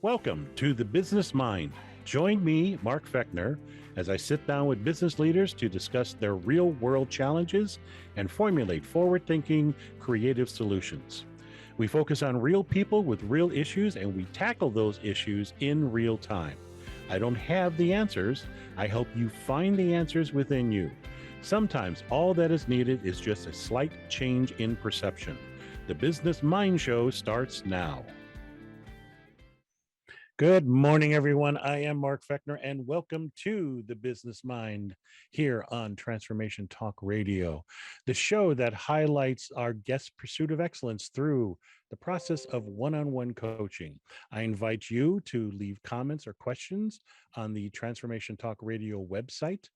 Welcome to The Business Mind. Join me, Mark Fechner, as I sit down with business leaders to discuss their real-world challenges and formulate forward-thinking, creative solutions. We focus on real people with real issues, and we tackle those issues in real time. I don't have the answers. I help you find the answers within you. Sometimes all that is needed is just a slight change in perception. The Business Mind Show starts now. Good morning, everyone. I am Mark Fechner, and welcome to The Business Mind here on Transformation Talk Radio, the show that highlights our guest pursuit of excellence through the process of one-on-one coaching. I invite you to leave comments or questions on the Transformation Talk Radio website,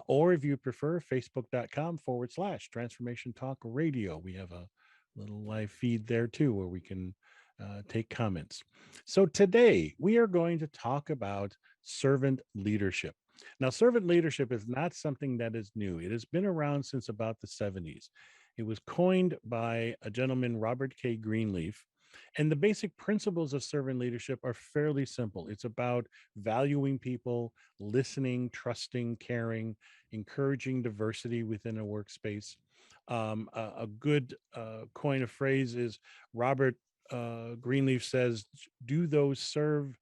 or if you prefer, facebook.com/Transformation Talk Radio. We have a little live feed there too, where we can take comments. So today we are going to talk about servant leadership. Now, servant leadership is not something that is new. It has been around since about the 70s. It was coined by a gentleman, Robert K. Greenleaf. And the basic principles of servant leadership are fairly simple. It's about valuing people, listening, trusting, caring, encouraging diversity within a workspace. A good coin of phrase is Robert Greenleaf says, do those served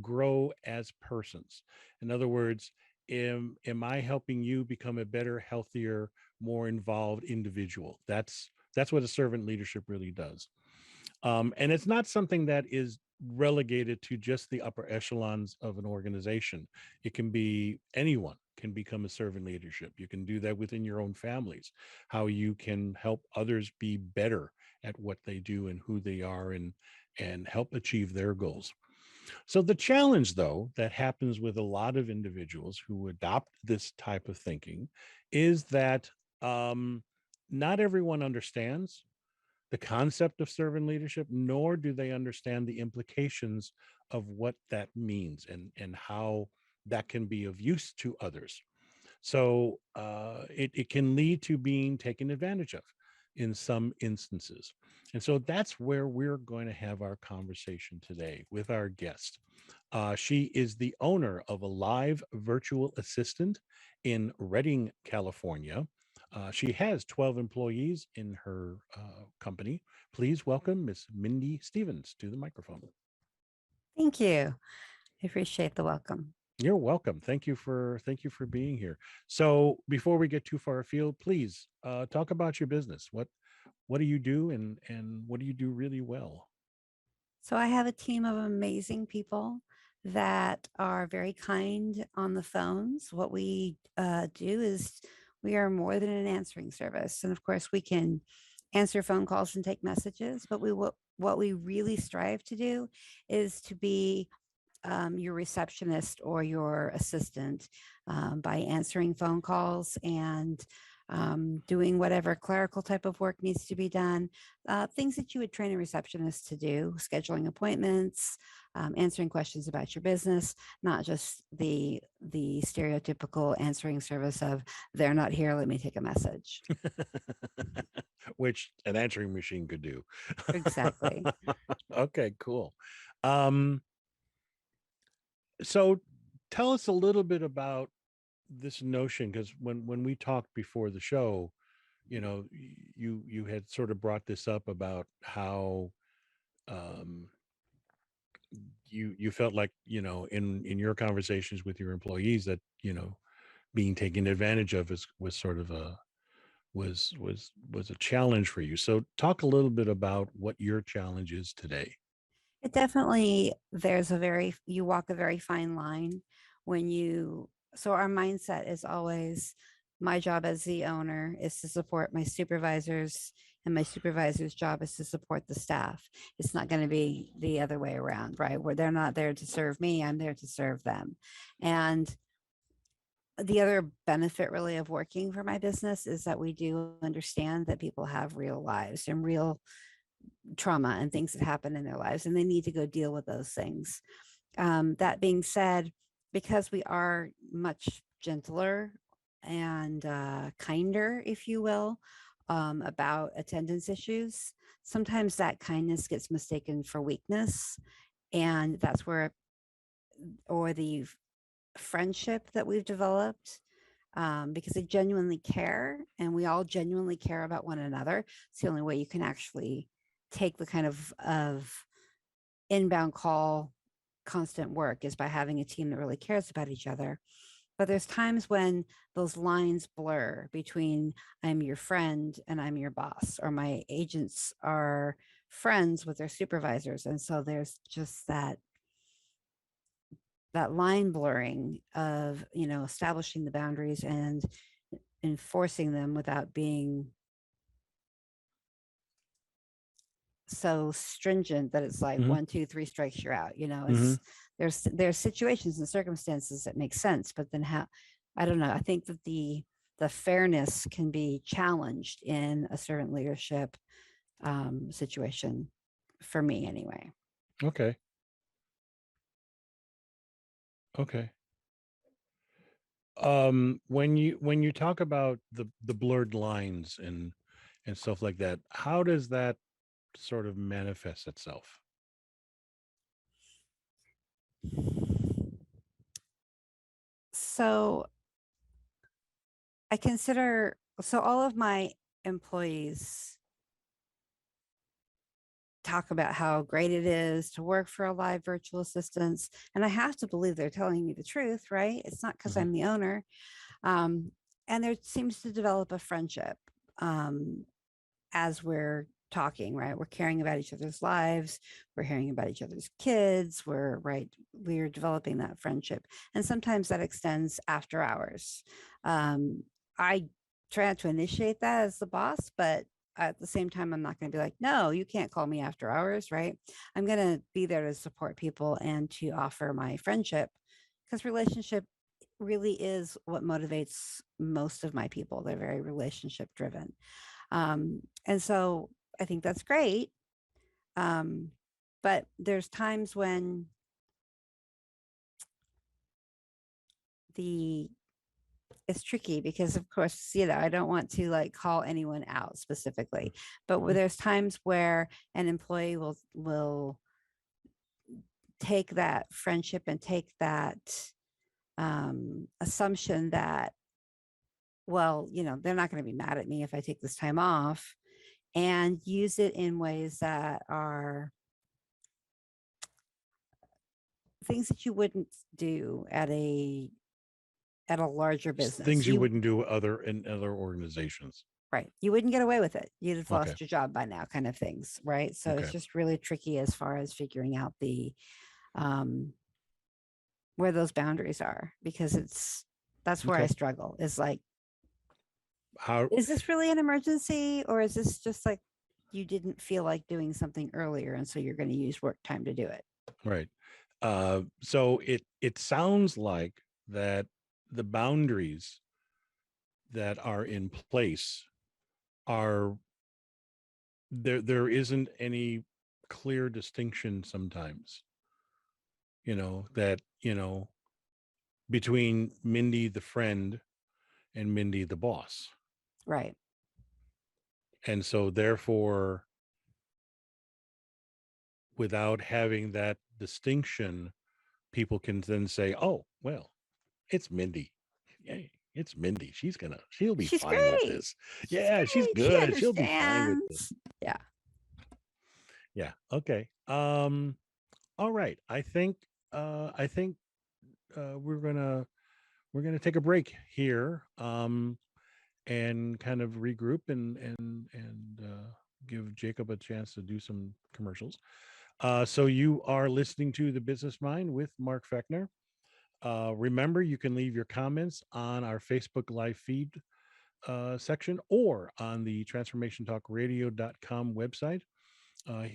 grow as persons? In other words, am I helping you become a better, healthier, more involved individual? That's what a servant leadership really does. And it's not something that is relegated to just the upper echelons of an organization. It can be anyone can become a servant leadership. You can do that within your own families, how you can help others be better at what they do and who they are, and help achieve their goals. So the challenge, though, that happens with a lot of individuals who adopt this type of thinking is that not everyone understands the concept of servant leadership, nor do they understand the implications of what that means and how that can be of use to others. So it can lead to being taken advantage of in some instances. And so that's where we're going to have our conversation today with our guest. She is the owner of a live virtual assistant in Redding, California. She has 12 employees in her company. Please welcome Miss Mindy Stephens to the microphone. Thank you. I appreciate the welcome. You're welcome. Thank you for being here. So before we get too far afield, please talk about your business. What do you do, and what do you do really well? So I have a team of amazing people that are very kind on the phones. What we do is we are more than an answering service. And of course, we can answer phone calls and take messages, but what we really strive to do is to be your receptionist or your assistant by answering phone calls and doing whatever clerical type of work needs to be done, things that you would train a receptionist to do, scheduling appointments, answering questions about your business, not just the stereotypical answering service of they're not here, let me take a message. Which an answering machine could do. Exactly. Okay, cool. So tell us a little bit about this notion, because when we talked before the show, you had sort of brought this up about how you felt like, in your conversations with your employees that, being taken advantage of was sort of a challenge for you. So talk a little bit about what your challenge is today. It definitely, you walk a very fine line so our mindset is always, my job as the owner is to support my supervisors, and my supervisor's job is to support the staff. It's not going to be the other way around, right? Where they're not there to serve me, I'm there to serve them. And the other benefit really of working for my business is that we do understand that people have real lives and real trauma and things that happen in their lives, and they need to go deal with those things. That being said, because we are much gentler and kinder, if you will, about attendance issues. Sometimes that kindness gets mistaken for weakness. And that's where, or the friendship that we've developed, because they genuinely care and we all genuinely care about one another. It's the only way you can actually take the kind of inbound call constant work is by having a team that really cares about each other. But there's times when those lines blur between I'm your friend and I'm your boss, or my agents are friends with their supervisors. And so there's just that line blurring of, establishing the boundaries and enforcing them without being so stringent that it's like Hmm. 1, 2, 3 strikes you're out. Hmm. It's there's situations and circumstances that make sense, but then how, I don't know. I think that the fairness can be challenged in a servant leadership situation, for me anyway. Okay. Okay. When you talk about the blurred lines and stuff like that, how does that sort of manifest itself? So I consider, so all of my employees talk about how great it is to work for a live virtual assistant. And I have to believe they're telling me the truth, right? It's not because Hmm. I'm the owner. Um, and there seems to develop a friendship, um, as we're talking, right? We're caring about each other's lives. We're hearing about each other's kids. We're developing that friendship. And sometimes that extends after hours. I try not to initiate that as the boss, but at the same time, I'm not going to be like, no, you can't call me after hours, right? I'm going to be there to support people and to offer my friendship, because relationship really is what motivates most of my people. They're very relationship driven. And so I think that's great. Um, but there's times when the it's tricky because of course, I don't want to like call anyone out specifically, but where there's times where an employee will take that friendship and take that assumption that, well, they're not going to be mad at me if I take this time off, and use it in ways that are things that you wouldn't do at a larger business. Things you You wouldn't do in other organizations. Right. You wouldn't get away with it. You'd have Okay. lost your job by now, kind of things. Right. So it's Okay. just really tricky as far as figuring out the um where those boundaries are, because that's where I Okay. struggle. Is like, How is this really an emergency, or is this just like you didn't feel like doing something earlier and so you're going to use work time to do it? right. So it sounds like that the boundaries that are in place are there isn't any clear distinction sometimes, that, between Mindy the friend and Mindy the boss. Right. And so therefore, without having that distinction, people can then say, "Oh, well, it's Mindy. Hey, it's Mindy. She'll be She's fine with great. this. She's Yeah, she's great. She good. She'll be fine with this." understands. Yeah. Yeah. Okay. All right. I think we're gonna take a break here, and kind of regroup and give Jacob a chance to do some commercials. So you are listening to The Business Mind with Mark Fechner. Remember, you can leave your comments on our Facebook live feed section or on the transformationtalkradio.com website.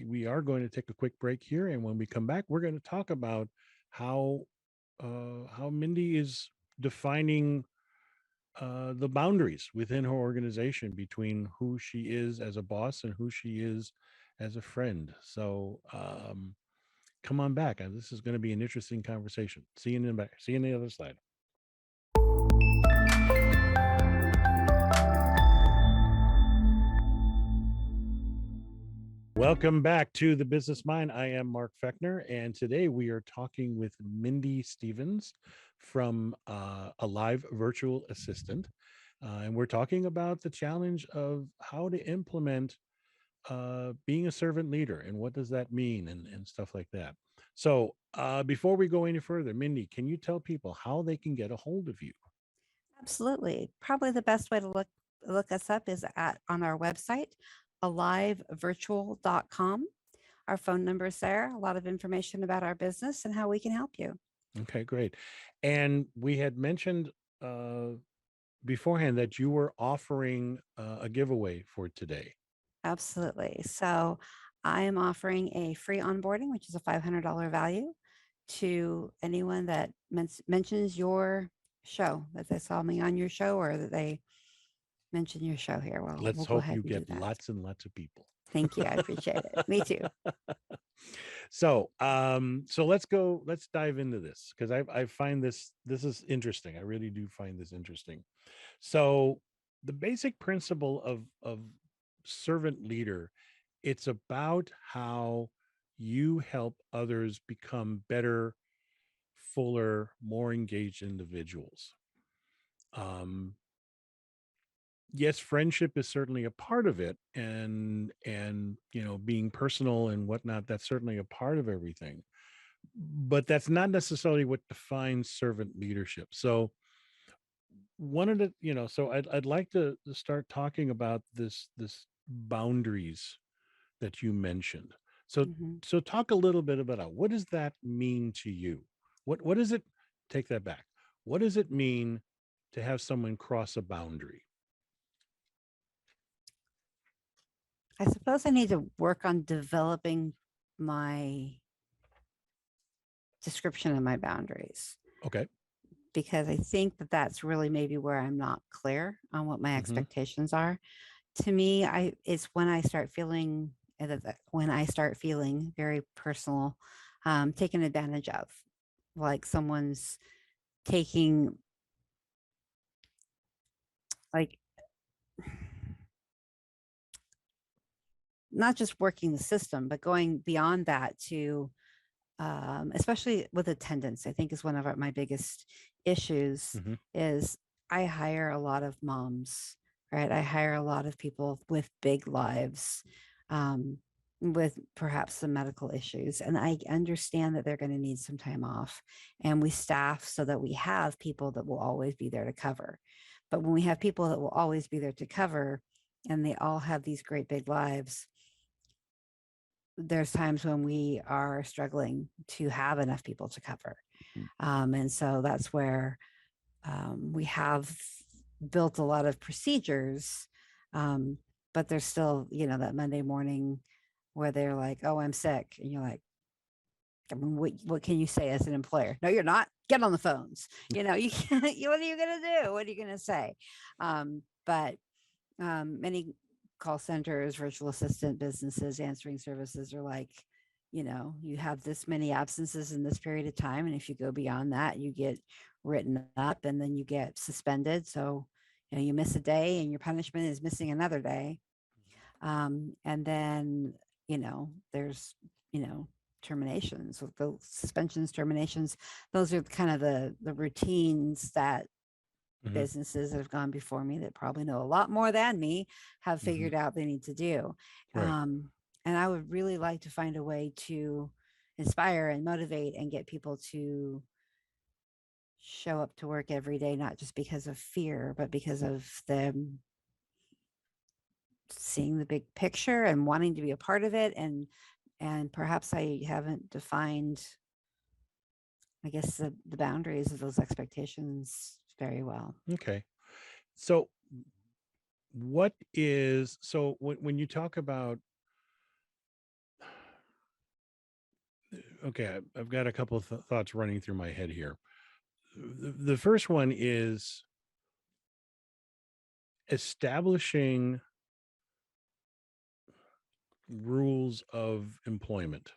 We are going to take a quick break here, and when we come back, we're going to talk about how how Mindy is defining the boundaries within her organization between who she is as a boss and who she is as a friend. So come on back. This is going to be an interesting conversation. See you in the back. See you on the other side. Welcome back to the Business Mind. I am Mark Fechner, and today we are talking with Mindy Stephens from a live virtual assistant. And we're talking about the challenge of how to implement being a servant leader and what does that mean and stuff like that. So, before we go any further, Mindy, can you tell people how they can get a hold of you? Absolutely. Probably the best way to look us up is at on our website, alivevirtual.com. Our phone number is there, a lot of information about our business and how we can help you. Okay, great. And we had mentioned uh, beforehand that you were offering a giveaway for today. Absolutely. So I am offering a free onboarding, which is a $500 value to anyone that mentions your show, that they saw me on your show or that they mention your show here. Well, Let's we'll go hope ahead you and do get that. lots and lots of people. Thank you. I appreciate it. Me too. So let's dive into this because I find this is interesting. I really do find this interesting. So the basic principle of servant leader, it's about how you help others become better, fuller, more engaged individuals. Um, yes, friendship is certainly a part of it, and being personal and whatnot, that's certainly a part of everything, but that's not necessarily what defines servant leadership. So one of the so I'd like to start talking about this boundaries that you mentioned. So Mhm. so talk a little bit about what does that mean to you? What does it take that back? What does it mean to have someone cross a boundary? I suppose I need to work on developing my description of my boundaries Okay. because I think that that's really maybe where I'm not clear on what my Hmm. expectations are. To me, I it's when I start feeling when I start feeling very personal, taken advantage of, like someone's taking like not just working the system, but going beyond that to especially with attendance, I think is one of my biggest issues Hmm. is I hire a lot of moms, right? I hire a lot of people with big lives, um, with perhaps some medical issues. And I understand that they're going to need some time off. And we staff so that we have people that will always be there to cover. But when we have people that will always be there to cover and they all have these great big lives, there's times when we are struggling to have enough people to cover. And so that's where we have built a lot of procedures, um, but there's still, that Monday morning where they're like, oh, I'm sick. And you're like, I mean, what can you say as an employer? No, you're not. Get on the phones. You can't, what are you going to do? What are you going to say? But many call centers, virtual assistant businesses, answering services are like, you have this many absences in this period of time. And if you go beyond that, you get written up and then you get suspended. So, you miss a day and your punishment is missing another day. And then, there's, terminations, with the suspensions, terminations. Those are kind of the routines that Hmm. businesses that have gone before me that probably know a lot more than me have Hmm. figured out they need to do. Right. And I would really like to find a way to inspire and motivate and get people to show up to work every day, not just because of fear, but because of them seeing the big picture and wanting to be a part of it. And perhaps I haven't defined, I guess, the boundaries of those expectations very well. Okay. So when you talk about, okay, I've got a couple of thoughts running through my head here. The first one is establishing rules of employment.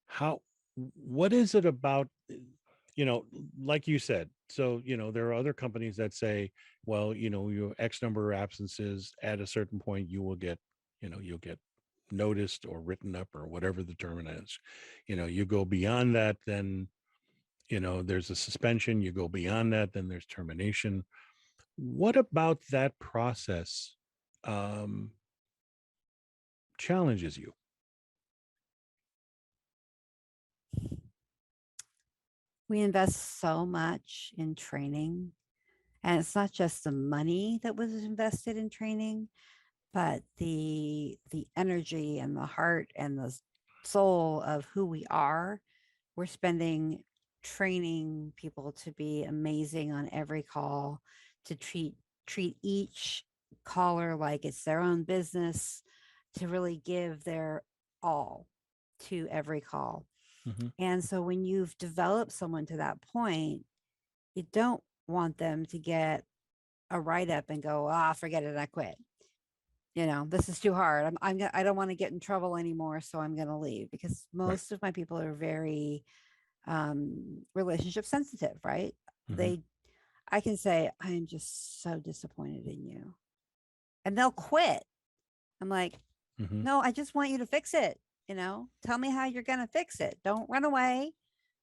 How, what is it about, you know, like you said, so, there are other companies that say, well, you X number of absences at a certain point, you will get, you'll get noticed or written up or whatever the term is. You go beyond that, then there's a suspension. You go beyond that, then there's termination. What about that process um, challenges you? We invest so much in training, and it's not just the money that was invested in training, but the energy and the heart and the soul of who we are. We're spending training people to be amazing on every call, to treat each caller like it's their own business, to really give their all to every call. Hmm. And so when you've developed someone to that point, you don't want them to get a write up and go, ah, forget it, I quit. This is too hard. I don't want to get in trouble anymore, so I'm going to leave, because Right. most of my people are very relationship sensitive, right? Hmm. They, I can say, I am just so disappointed in you, and they'll quit. I'm like, Hmm. no, I just want you to fix it. Tell me how you're going to fix it. Don't run away.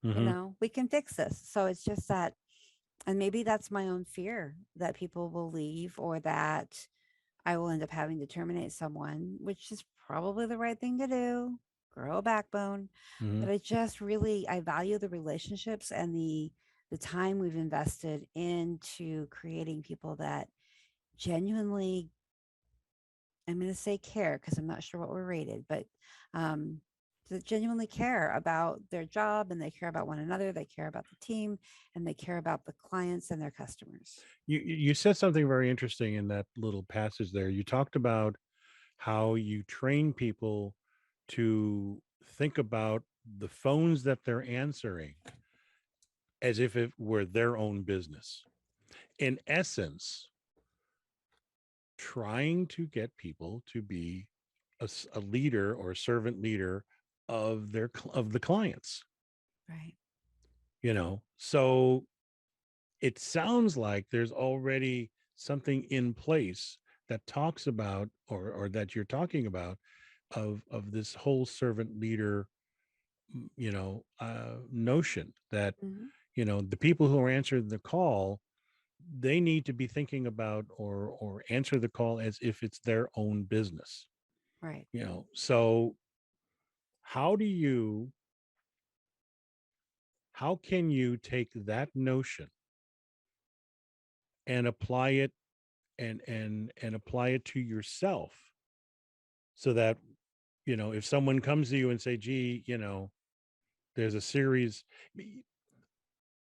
Hmm. We can fix this. So it's just that, and maybe that's my own fear that people will leave, or that I will end up having to terminate someone, which is probably the right thing to do. Grow a backbone. Hmm. But I value the relationships and the time we've invested into creating people that genuinely, I'm going to say care, because I'm not sure what we're rated, but um, that genuinely care about their job, and they care about one another, they care about the team, and they care about the clients and their customers. You said something very interesting in that little passage there. You talked about how you train people to think about the phones that they're answering as if it were their own business. In essence, trying to get people to be a leader or a servant leader of the clients. Right. So it sounds like there's already something in place that talks about, or that you're talking about, of this whole servant leader notion that Hmm. the people who are answering the call, they need to be thinking about or answer the call as if it's their own business. Right. So how do you how can you take that notion and apply it, and apply it to yourself, so that if someone comes to you and say, gee, there's a series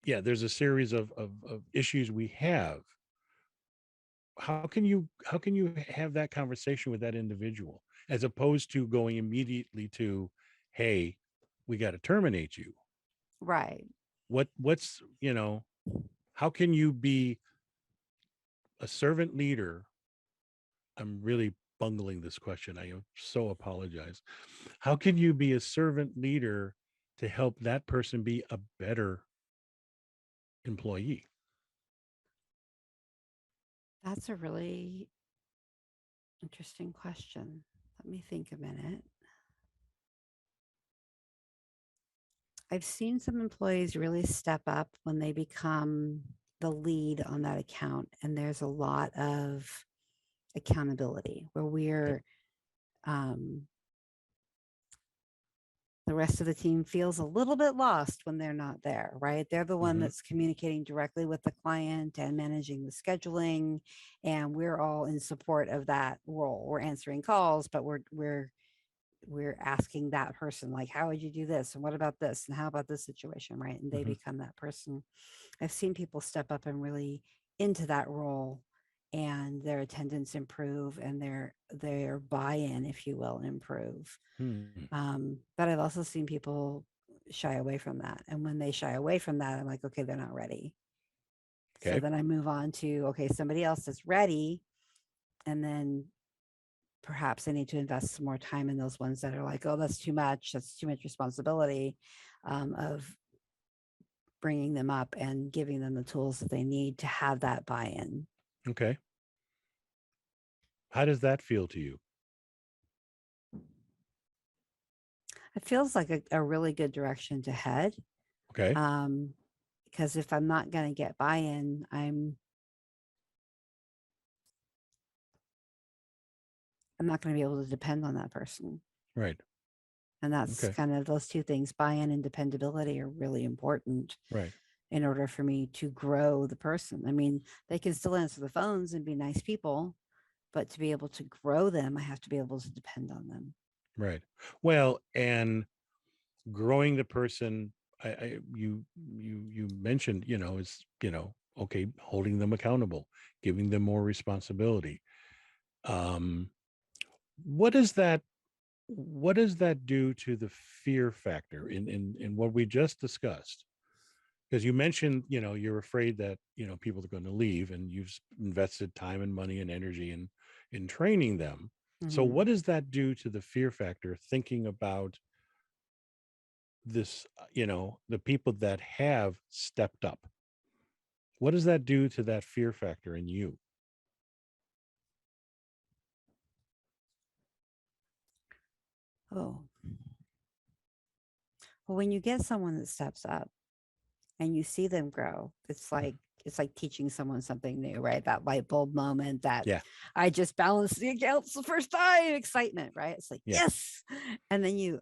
there's a series of issues we have. How can you have that conversation with that individual, as opposed to going immediately to, hey, we got to terminate you? Right. What's how can you be a servant leader? I'm really bungling this question. I so apologize. How can you be a servant leader to help that person be a better employee? That's a really interesting question. Let me think a minute. I've seen some employees really step up when they become the lead on that account, and there's a lot of accountability where Yep. um, the rest of the team feels a little bit lost when they're not there, right? They're the one Hmm. that's communicating directly with the client and managing the scheduling, and we're all in support of that role. We're answering calls, but we're asking that person, like, how would you do this, and what about this, and how about this situation, right? And they Hmm. become that person. I've seen people step up and really into that role, and their attendance improve, and their buy-in, if you will, improve. Hmm. But I've also seen people shy away from that, and when they shy away from that, I'm like, okay, they're not ready. So Okay. then I move on to, okay, somebody else that's ready, and then perhaps I need to invest some more time in those ones that are like, oh, that's too much responsibility, of bringing them up and giving them the tools that they need to have that buy-in. Okay. How does that feel to you? It feels like a really good direction to head. Okay. Um, because if I'm not going to get buy-in, I'm not going to be able to depend on that person. Right. And that's Okay. kind of those two things, buy-in and dependability, are really important Right. in order for me to grow the person. I mean, they can still answer the phones and be nice people, but to be able to grow them, I have to be able to depend on them. Right. Well, and growing the person, you mentioned, is, okay, holding them accountable, giving them more responsibility. Um, what does that what does that do to the fear factor in what we just discussed? Because you mentioned, you're afraid that, people are going to leave, and you've invested time and money and energy in training them. So Mm-hmm. what does that do to the fear factor, thinking about this, the people that have stepped up? What does that do to that fear factor in you? Oh, well, when you get someone that steps up and you see them grow, it's like teaching someone something new, right? That light bulb moment that Yeah. I just balanced the accounts the first time, excitement, right? It's like, Yeah. yes. And then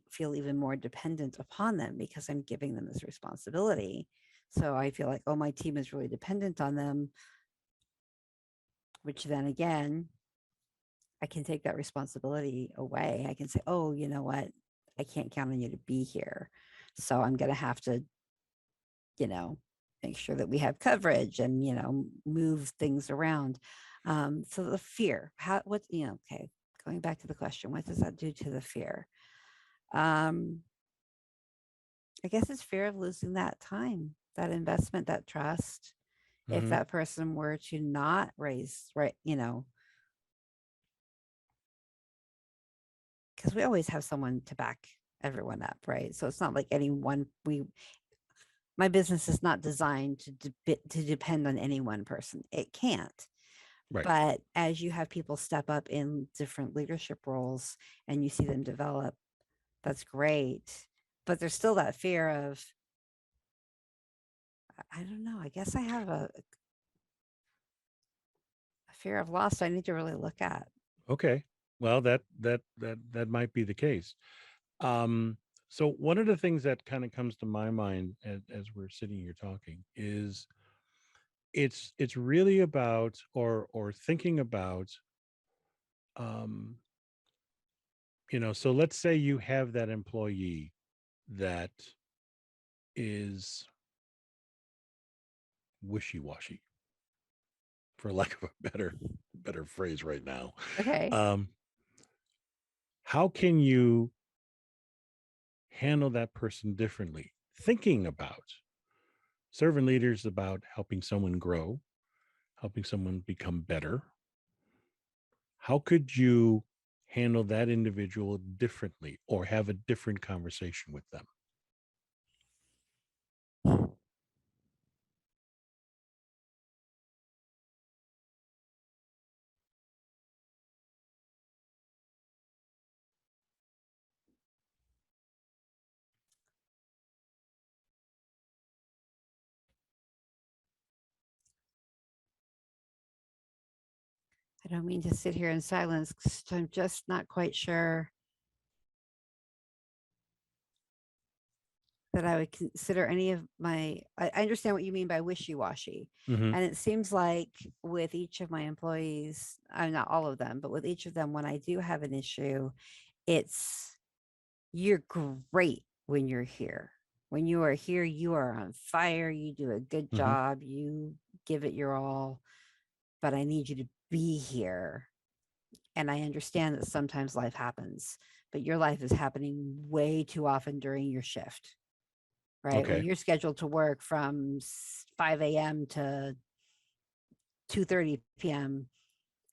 feel even more dependent upon them because I'm giving them this responsibility. So I feel like, oh, my team is really dependent on them, which then again, I can take that responsibility away. I can say, oh, you know what? I can't count on you to be here. So I'm going to have to, you know, make sure that we have coverage and, move things around. So the fear, okay, going back to the question, what does that do to the fear? Um, I guess it's fear of losing that time, that investment, that trust. If Hmm. that person were to not raise, right, because we always have someone to back everyone up, right? So it's not like my business is not designed to depend on any one person. It can't. Right. But as you have people step up in different leadership roles and you see them develop, that's great. But there's still that fear of, I don't know, I guess I have a fear of loss I need to really look at. Okay. Well, that might be the case. Um, so one of the things that kind of comes to my mind as we're sitting here talking is it's really about, or thinking about, um, so let's say you have that employee that is wishy-washy, for lack of a better phrase right now. Okay. Um, how can you handle that person differently? Thinking about servant leaders, about helping someone grow, helping someone become better. How could you handle that individual differently, or have a different conversation with them? I don't mean to sit here in silence because I'm just not quite sure that I would consider any of I understand what you mean by wishy-washy. Hmm. And it seems like with each of my employees, not all of them, but with each of them, when I do have an issue, it's you're great when you're here. When you are here, you are on fire. You do a good Hmm. job. You give it your all, but I need you to be here. And I understand that sometimes life happens, but your life is happening way too often during your shift, right? When Okay. you're scheduled to work from 5 a.m. to 2:30 p.m.,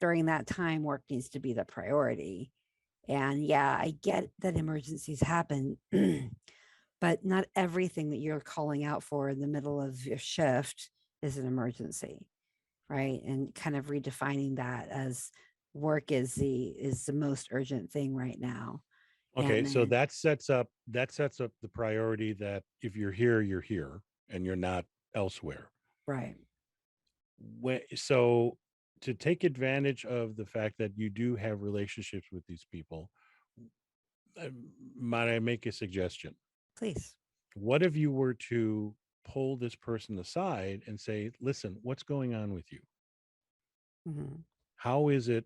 during that time, work needs to be the priority. And yeah, I get that emergencies happen, but not everything that you're calling out for in the middle of your shift is an emergency, right? And kind of redefining that as work is the most urgent thing right now. Okay, And so then, that sets up the priority that if you're here and you're not elsewhere. right. So to take advantage of the fact that you do have relationships with these people, uh, might I make a suggestion? Please. What if you were to pull this person aside and say, listen, what's going on with you? Hmm. How is it?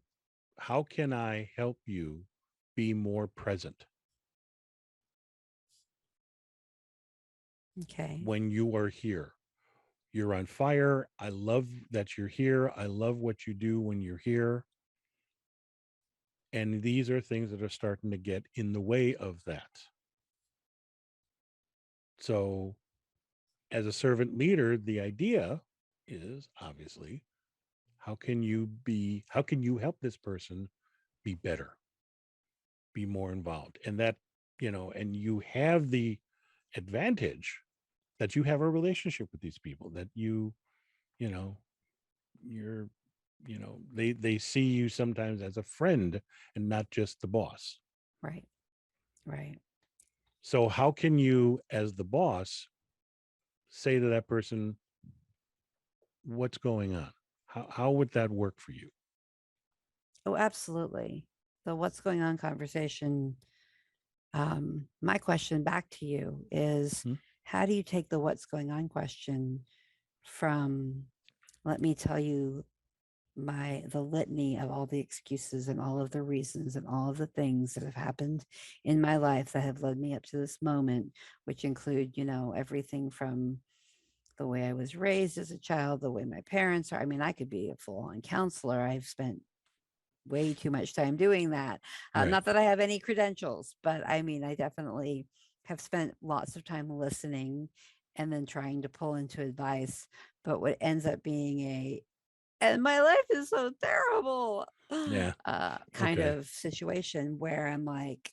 How can I help you be more present Okay. when you are here? You're on fire. I love that you're here. I love what you do when you're here. And these are things that are starting to get in the way of that. So, as a servant leader, the idea is obviously how can you help this person be better, be more involved? And that, and you have the advantage that you have a relationship with these people, that you know, you're, they see you sometimes as a friend and not just the boss. Right. Right. So, how can you, as the boss, say to that person, what's going on? How would that work for you? Oh, absolutely. The what's going on conversation. My question back to you is, Hmm? how do you take the what's going on question from, let me tell you the litany of all the excuses and all of the reasons and all of the things that have happened in my life that have led me up to this moment, which include, everything from the way I was raised as a child, the way my parents are. I mean, I could be a full on counselor. I've spent way too much time doing that. Right. Not that I have any credentials, but I mean, I definitely have spent lots of time listening and then trying to pull into advice. But what ends up being and my life is so terrible Yeah. kind Okay. of situation where I'm like,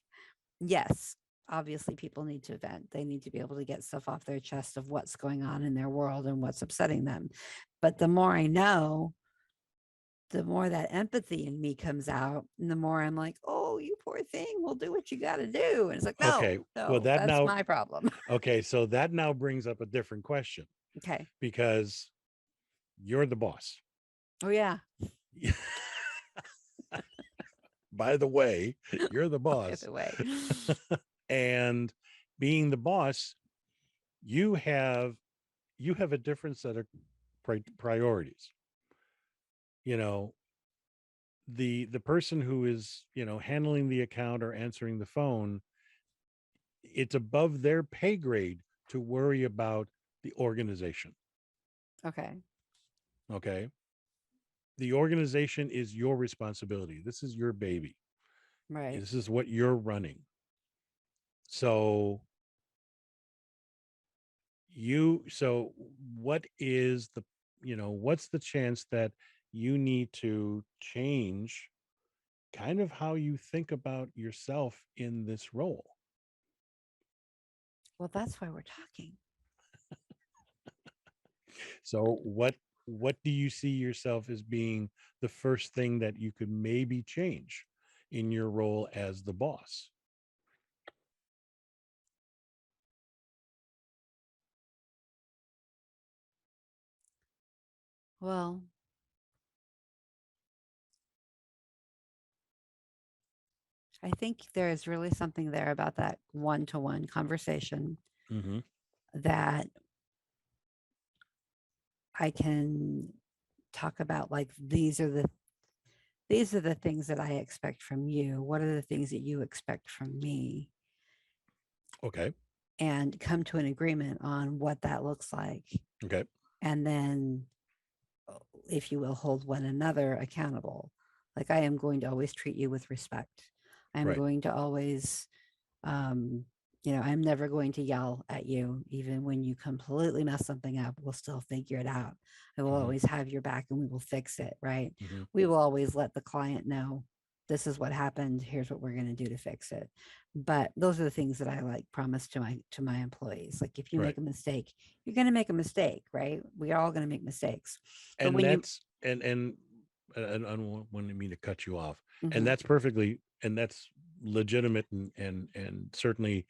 yes, obviously people need to vent. They need to be able to get stuff off their chest of what's going on in their world and what's upsetting them. But the more I know, the more that empathy in me comes out, and the more I'm like, oh, you poor thing, we'll do what you got to do. And it's like, no, Okay. Well, no, that that's now my problem. okay, so that now brings up a different question Okay. because you're the boss. Oh, yeah. By the way, you're the By boss. the way. And being the boss, you have a different set of priorities. You know, the person who is, handling the account or answering the phone, it's above their pay grade to worry about the organization. Okay. Okay. The organization is your responsibility. This is your baby. Right. This is what you're running. So so what is the, what's the chance that you need to change kind of how you think about yourself in this role? Well, that's why we're talking. So what do you see yourself as being the first thing that you could maybe change in your role as the boss? Well, I think there is really something there about that one to one conversation Hmm. that I can talk about, like, these are the things that I expect from you. What are the things that you expect from me? Okay. And come to an agreement on what that looks like. Okay. And then, if you will, hold one another accountable. Like, I am going to always treat you with respect. I'm Right. going to always, um, I'm never going to yell at you, even when you completely mess something up. We'll still figure it out. I will Hmm. always have your back and we will fix it. Right. Hmm. We will always let the client know this is what happened. Here's what we're going to do to fix it. But those are the things that I like promise to my employees. Like, if you Right. make a mistake, you're going to make a mistake, right? We are all going to make mistakes. But And when you, that's and I don't mean to cut you off. And mhm, that's perfectly, and that's legitimate and certainly,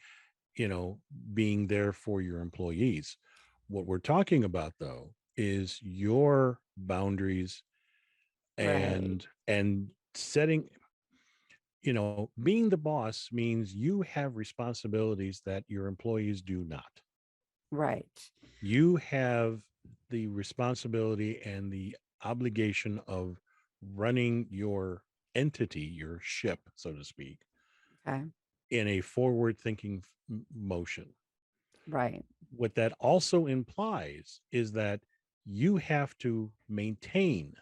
you know, being there for your employees. What we're talking about though is your boundaries Right. and setting, you know, being the boss means you have responsibilities that your employees do not. Right. You have the responsibility and the obligation of running your entity, your ship, so to speak, Okay. in a forward thinking motion. Right. What that also implies is that you have to maintain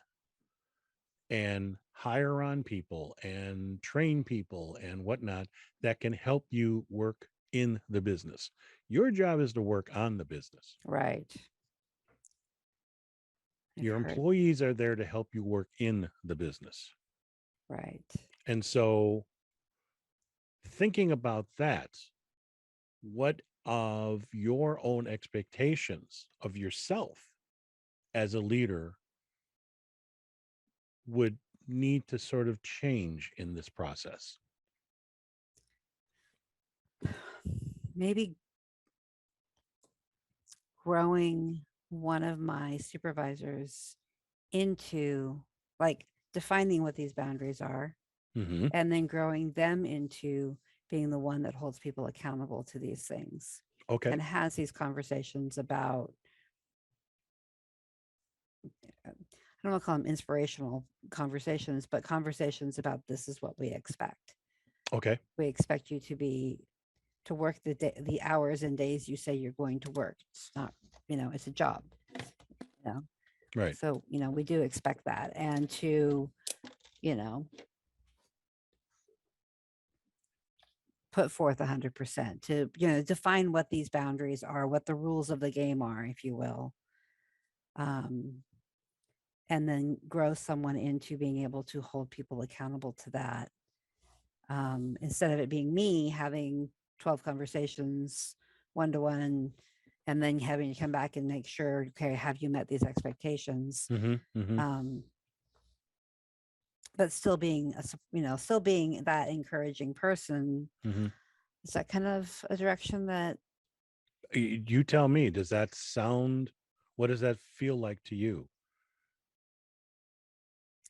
and hire on people and train people and whatnot that can help you work in the business. Your job is to work on the business. Right. I've Your heard. employees are there to help you work in the business. Right. And so, thinking about that, what of your own expectations of yourself as a leader would need to sort of change in this process? Maybe growing one of my supervisors into, like, defining what these boundaries are, Mm-hmm. and then growing them into being the one that holds people accountable to these things Okay. and has these conversations about, I don't want to call them inspirational conversations, but conversations about this is what we expect. Okay. We expect you to work the hours and days you say you're going to work. It's not, it's a job, you know. Right. So, we do expect that, and to, you know, put forth 100%, to, define what these boundaries are, what the rules of the game are, if you will. Um, and then grow someone into being able to hold people accountable to that. Instead of it being me having 12 conversations one to one, and then having to come back and make sure, okay, have you met these expectations? Mm-hmm. Mm-hmm. Um, but still being still being that encouraging person. Mm-hmm. Is that kind of a direction that You tell me, does that sound, what does that feel like to you?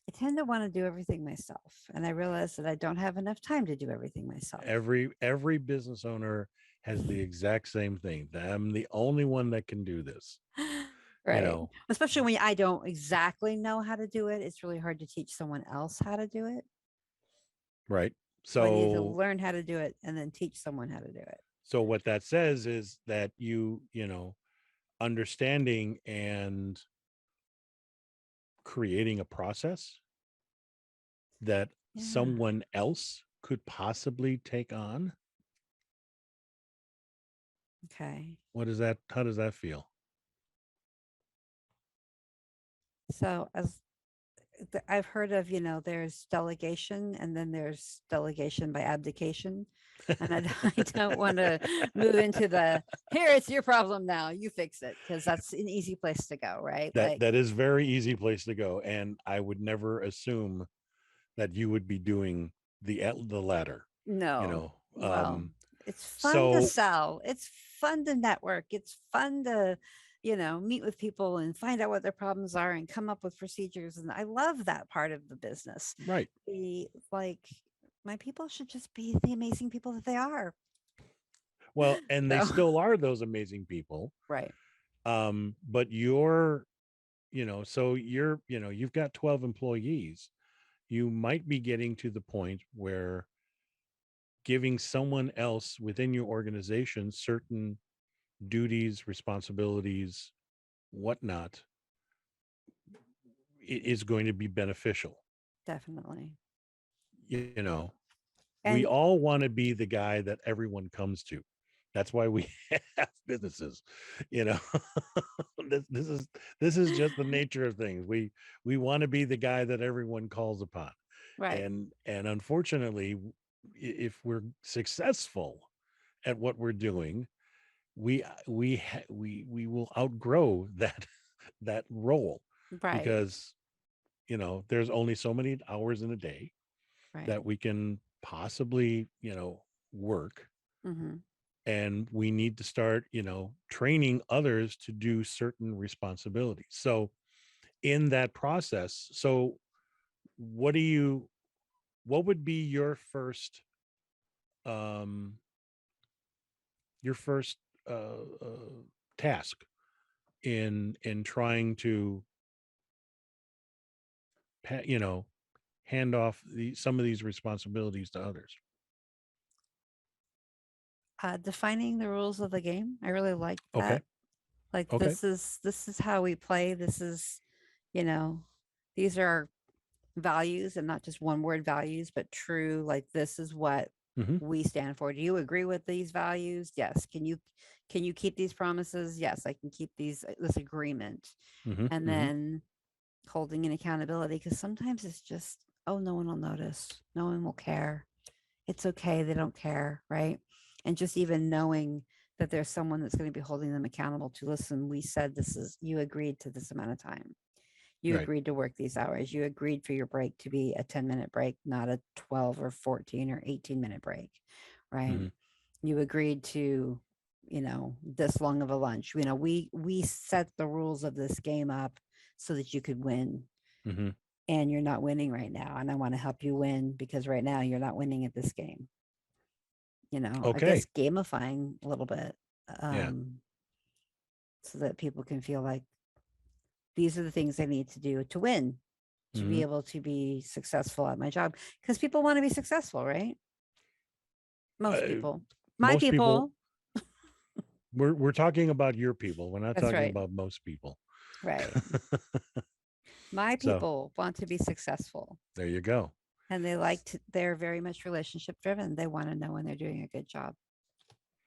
I tend to want to do everything myself? And I realize that I don't have enough time to do everything myself. Every business owner has the exact same thing. I'm the only one that can do this, you Right. know. Especially when I don't exactly know how to do it. It's really hard to teach someone else how to do it. Right. So I need to So learn how to do it and then teach someone how to do it. so what that says is that you know, understanding and creating a process that Yeah. someone else could possibly take on. Okay. What is that? How does that feel? So as I've heard of, there's delegation and then there's delegation by abdication. And I don't want to move into the here, it's your problem now, you fix it, because that's an easy place to go, right? That Like, that is very easy place to go, and I would never assume that you would be doing the latter, you no. know. Well, it's fun to So sell. It's fun to network. It's fun to, meet with people and find out what their problems are and come up with procedures. And I love that part of the business. right. The like my people should just be the amazing people that they are. Well, and they So, still are those amazing people. right. But you're, you know, so you're, you know, you've got 12 employees. You might be getting to the point where giving someone else within your organization certain duties, responsibilities, whatnot, is going to be beneficial. Definitely. You know, we And all want to be the guy that everyone comes to. That's why we have businesses. You know, this is just the nature of things. We want to be the guy that everyone calls upon, right. and unfortunately, if we're successful at what we're doing, we will outgrow that role, Right. because you know there's only so many hours in a day Right. that we can possibly, work. Hmm. And we need to start, training others to do certain responsibilities. So in that process, so what do you, what would be um your first task in trying to you know hand off some of these responsibilities to others? Defining the rules of the game. I really like Okay. that. Like Okay. this is how we play. This is, you know, these are our values and not just one word values, but true. Like this is what Mm-hmm. we stand for. Do you agree with these values? Yes. Can you keep these promises? Yes, I can keep this agreement. Mm-hmm. And Mm-hmm. then holding an accountability because sometimes it's just, oh, no one will notice. No one will care. It's okay. They don't care. Right. And just even knowing that there's someone that's going to be holding them accountable to listen, we said this is, you agreed to this amount of time. You Right. agreed to work these hours. You agreed for your break to be a 10-minute break, not a 12 or 14 or 18-minute break. Right. Mm-hmm. You agreed to, this long of a lunch. We set the rules of this game up so that you could win, Mm-hmm. and you're not winning right now, and I want to help you win because right now you're not winning at this game. I Okay. guess gamifying a little bit, Yeah. um, so that people can feel like these are the things I need to do to win, to Mm-hmm. be able to be successful at my job. Because people want to be successful, right? Most uh, people, my Most people, people. we're talking about your people, we're not That's talking right. about most people. Right. My So people want to be successful, there you go. and they're very much relationship driven. They want to know when they're doing a good job.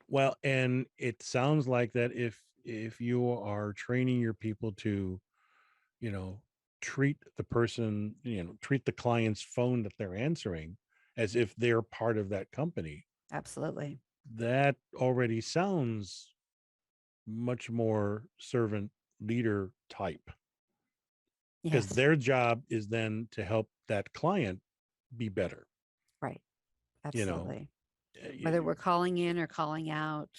Well, and it sounds like that if you are training your people to, you know, treat the person, treat the client's phone that they're answering as if they're part of that company, Absolutely. that already sounds much more servant leader type, because Yes. their job is then to help that client be better, Right. you know. Absolutely. Whether we're calling in or calling out,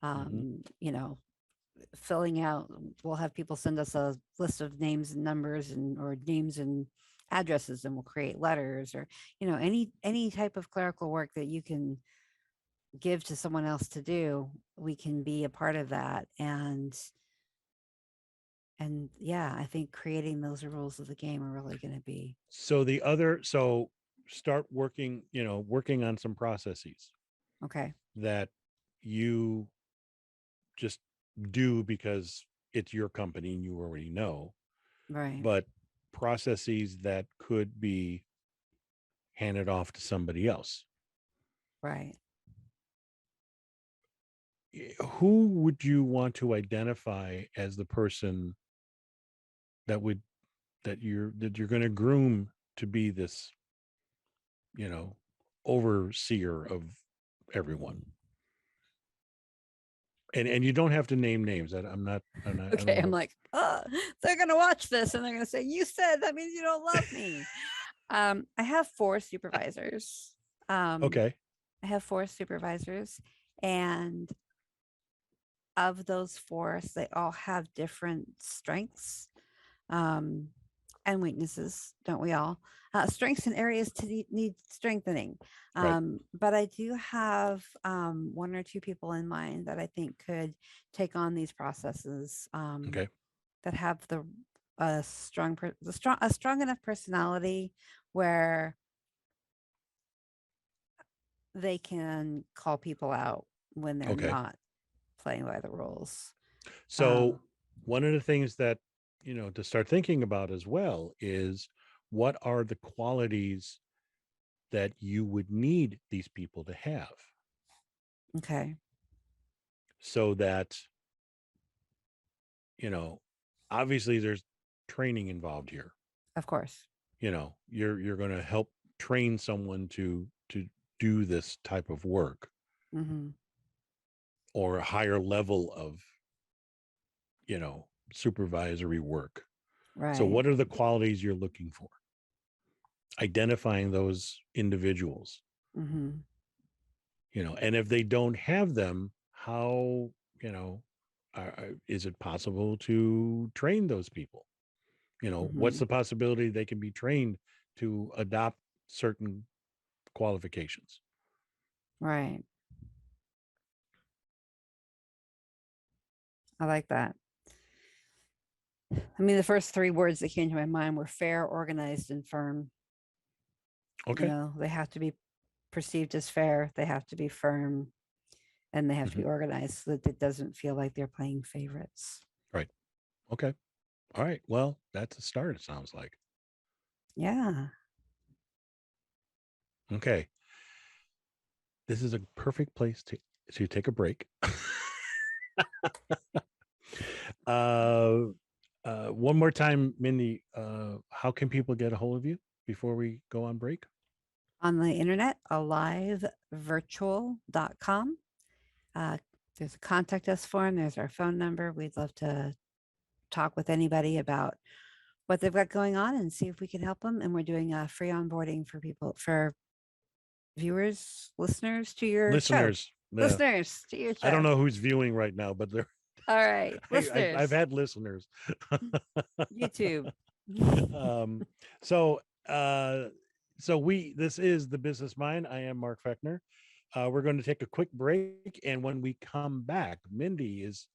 Mm-hmm. um, you know, filling out, we'll have people send us a list of names and numbers and or names and addresses, and we'll create letters or, any type of clerical work that you can give to someone else to do, we can be a part of that. And yeah, I think creating those rules of the game are really going to be So start working, working on some processes okay. that you just do because it's your company and you already know, Right. but processes that could be handed off to somebody else. Right. Who would you want to identify as the person that would that you're going to groom to be this, you know, overseer of everyone? And you don't have to name names. I Okay. don't I'm know. like, they're going to watch this and they're going to say, you said that means you don't love me. I have four supervisors. Um, Okay. I have four supervisors, and of those four, they all have different strengths, um, and weaknesses, don't we all? Strengths and areas to need strengthening. Right. But I do have one or two people in mind that I think could take on these processes, Okay. that have a strong enough personality where they can call people out when they're Okay. not playing by the rules. So Um, one of the things that, to start thinking about as well is, what are the qualities that you would need these people to have, okay, so that, you know, obviously there's training involved here. of course. You're going to help train someone to do this type of work, Hmm. or a higher level of, supervisory work. So Right. what are the qualities you're looking for? Identifying those individuals. Hmm. And if they don't have them, how, you know, is it possible to train those people? What's Hmm. the possibility they can be trained to adopt certain qualifications? Right. I like that. I mean, the first three words that came to my mind were fair, organized, and firm. Okay. They have to be perceived as fair, they have to be firm, and they have to Hmm. be organized so that it doesn't feel like they're playing favorites. Right. Okay. All right. Well, that's a start, it sounds like. Yeah. Okay. This is a perfect place to take a break. uh, one more time, Mindy, how can people get a hold of you before we go on break? On the internet, alivevirtual.com. Uh, there's a contact us form, there's our phone number. We'd love to talk with anybody about what they've got going on and see if we can help them. And we're doing a free onboarding for people, for viewers, listeners to your show. Listeners, Listeners to your I don't show. know who's viewing right now, but All right, I've listeners, had listeners. YouTube. um, so uh, so this is the Business Mind. I am Mark Fechner. We're going to take a quick break, and when we come back, Mindy is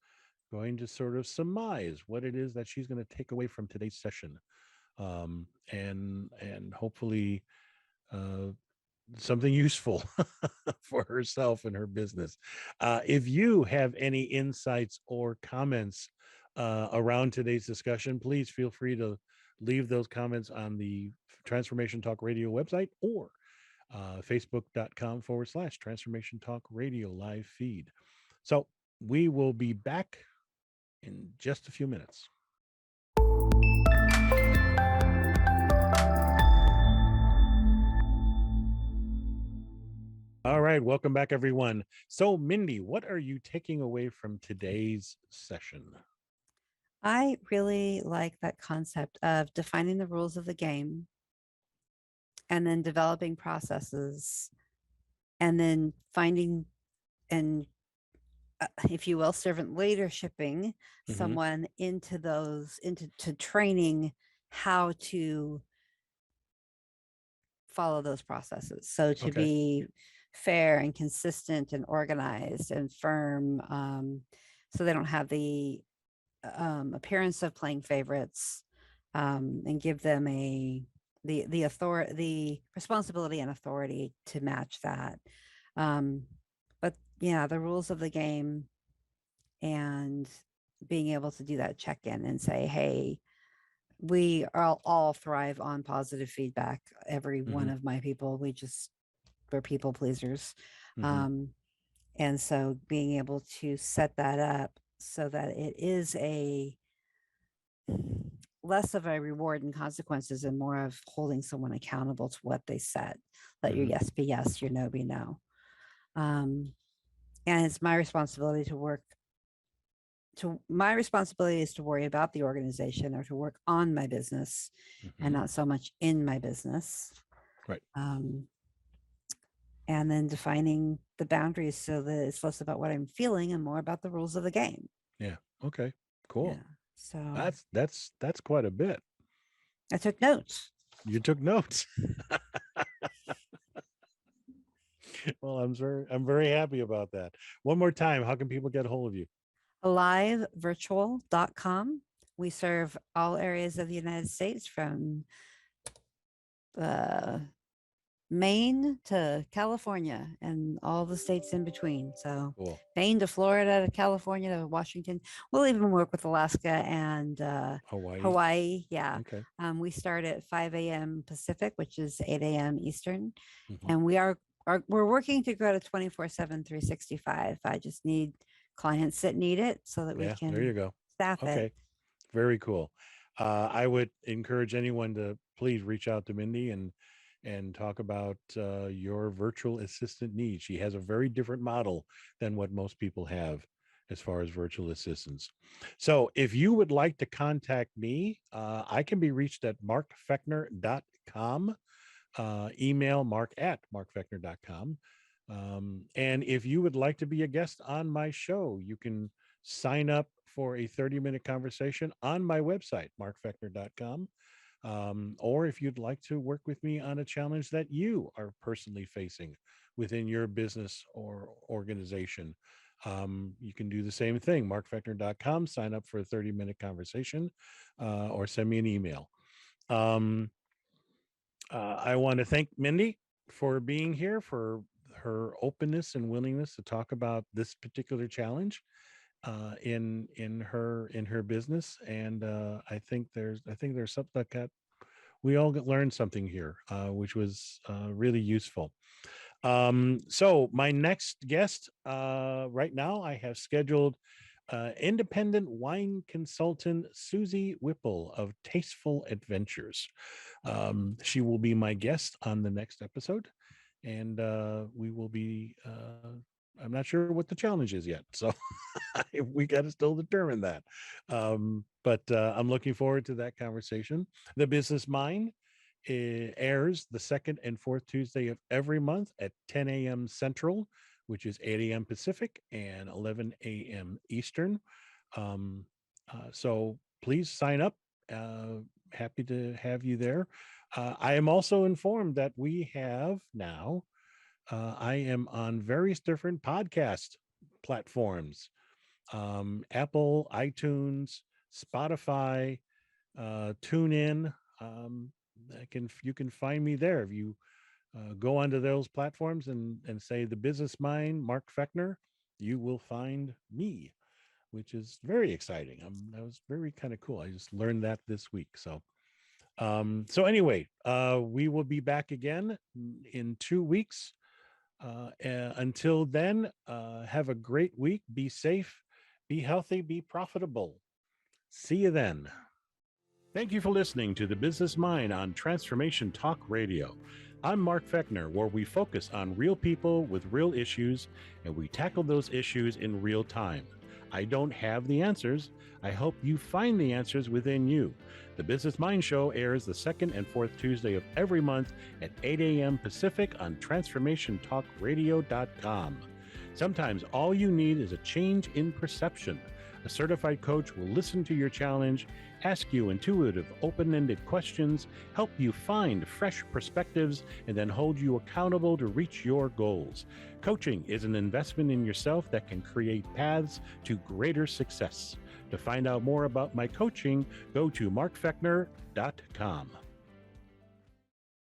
going to sort of surmise what it is that she's going to take away from today's session, and hopefully uh, something useful for herself and her business. If you have any insights or comments around today's discussion, please feel free to leave those comments on the Transformation Talk Radio website or facebook.com/Transformation Talk Radio live feed. So we will be back in just a few minutes. All right, welcome back, everyone. So, Mindy, what are you taking away from today's session? I really like that concept of defining the rules of the game and then developing processes and then finding and if you will, servant leadershiping Mm-hmm. someone into those into to training how to follow those processes. So to Okay. be fair and consistent and organized and firm, so they don't have the appearance of playing favorites, and give them the authority, the responsibility and authority to match that. Um, but yeah, the rules of the game and being able to do that check in and say, hey, we all thrive on positive feedback. Every one Mm-hmm. of my people, we're people pleasers. Mm-hmm. Um, and so being able to set that up so that it is a less of a reward and consequences and more of holding someone accountable to what they said. Let your Mm-hmm. yes be yes, your no be no. Um, and it's my responsibility to work my responsibility is to worry about the organization or to work on my business and Mm-hmm. not so much in my business. Right. Um, and then defining the boundaries so that it's less about what I'm feeling and more about the rules of the game. Yeah. Okay. Yeah. Cool. So That's quite a bit. I took notes. You took notes. Well, I'm very happy about that. One more time, how can people get a hold of you? Alivevirtual.com. We serve all areas of the United States from uh, Maine to California and all the states in between. So, Cool. Maine to Florida to California to Washington. We'll even work with Alaska and Hawaii. Hawaii. Yeah. Okay. We start at 5 a.m. Pacific, which is 8 a.m. Eastern. Mm-hmm. And we're working to grow to 24/7, 365. I just need clients that need it so that we Yeah, there you can go. staff it. Okay. Very cool. I would encourage anyone to please reach out to Mindy and talk about your virtual assistant needs. She has a very different model than what most people have as far as virtual assistants. So if you would like to contact me, I can be reached at markfechner.com. email mark@markfechner.com. And if you would like to be a guest on my show, you can sign up for a 30-minute conversation on my website, markfechner.com. Or if you'd like to work with me on a challenge that you are personally facing within your business or organization, you can do the same thing, markfechner.com, sign up for a 30-minute conversation, or send me an email. Um, I want to thank Mindy for being here, for her openness and willingness to talk about this particular challenge in her business. And I think there's something like that we all learned something here, which was really useful. So my next guest right now, I have scheduled independent wine consultant Susie Whipple of Tasteful Adventures. She will be my guest on the next episode, and we will be. I'm not sure what the challenge is yet, so we got to still determine that. But I'm looking forward to that conversation. The Business Mind airs the second and fourth Tuesday of every month at 10 a.m. Central, which is 8 a.m. Pacific and 11 a.m. Eastern. So please sign up. Happy to have you there. I am also informed that we have now, I am on various different podcast platforms, Apple, iTunes, Spotify, TuneIn. You can find me there if you go onto those platforms and say the Business Mind, Mark Fechner. You will find me, which is very exciting. That was very kind of cool. I just learned that this week. So anyway, we will be back again in 2 weeks. Until then, have a great week. Be safe, be healthy, be profitable. See you then. Thank you for listening to The Business Mind on Transformation Talk Radio. I'm Mark Fechner, where we focus on real people with real issues, and we tackle those issues in real time. I don't have the answers. I hope you find the answers within you. The Business Mind Show airs the second and fourth Tuesday of every month at 8 a.m. Pacific on transformationtalkradio.com. Sometimes all you need is a change in perception. A certified coach will listen to your challenge, ask you intuitive, open-ended questions, help you find fresh perspectives, and then hold you accountable to reach your goals. Coaching is an investment in yourself that can create paths to greater success. To find out more about my coaching, go to markfechner.com.